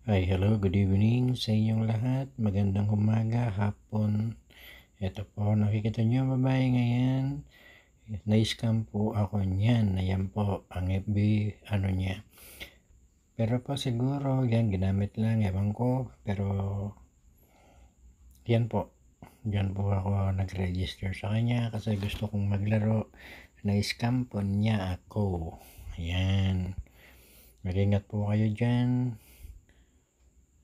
Hi, hello, good evening sa inyong lahat. Magandang umaga, hapon. Ito po, nakikita niyo ang babae ngayon. Na-scam po ako niyan. Ayan po, ang FB, ano niya. Pero po siguro, yan, ginamit lang, ewan ko. Pero, yan po. Diyan po ako nag-register sa kanya kasi gusto kong maglaro. Na-scam po niya ako. Ayan. Mag-ingat po kayo dyan.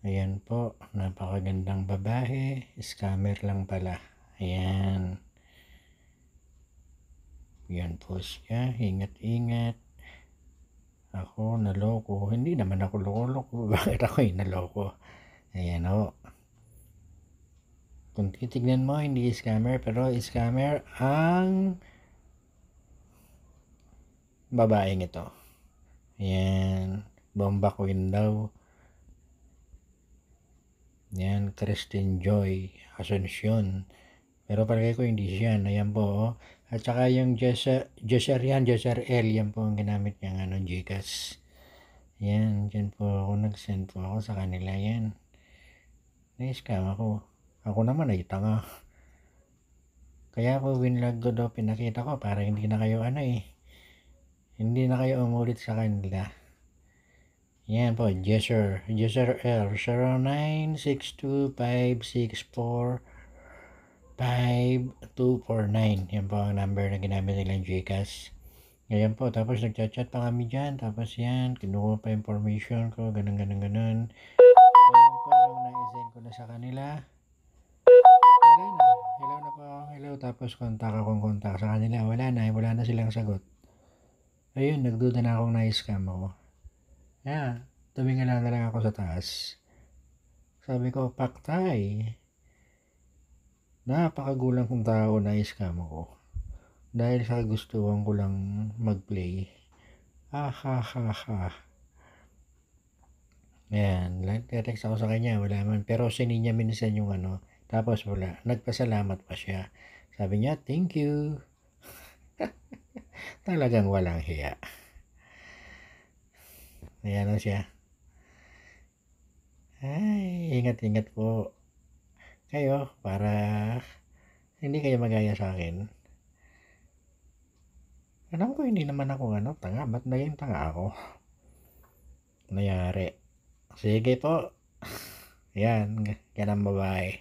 Ayan po, napakagandang babae, scammer lang pala. Ayan. Yan po siya, ingat-ingat. Ako naloko, hindi naman ako loko-loko. Bakit ako naloko? Ayan o. Kung titignan mo, hindi scammer, pero scammer ang babaeng ito. Ayan, Bomba Queen daw. Yan, Christine Joy Asuncion. Pero palagay ko hindi siya. Ayan po. Oh. At saka yung Joser yan, Joser L. Yan po ang ginamit niyang Gcash. Yan, dyan po ako nag-send po ako sa kanila yan. Na-scam ako. Ako naman ay tanga. Kaya po winlog ko daw pinakita ko para hindi na kayo hindi na kayo umulit sa kanila. Yan po, Joser L 096256452249. Yan po ang number na ginamit nilang Gcash. Ngayon po, tapos nagchat-chat pa kami dyan. Tapos yan, kinuha pa information ko, ganun. Ngayon po, nung na-send ko na sa kanila, wala na. Hello na po, hello. Tapos kontak sa kanila. Wala na silang sagot. Ayun, nagduda na akong na-scam ako. Yeah, tumingala na lang ako sa taas. Sabi ko, paktay. Napakagulang kong tao na scam ako. Dahil sa gustuhan ko lang mag-play. Ha. Ayan, nag-text ako sa kanya, wala man. Pero sinin niya minsan yung tapos wala. Nagpasalamat pa siya. Sabi niya, thank you. Talagang walang hiya. Ayan na siya. Ay, ingat-ingat po kayo para hindi kayo magaya sa akin. Alam ko hindi naman ako tanga. Ba't naging tanga ako? Nangyari. Sige po. Yan, ganang babae.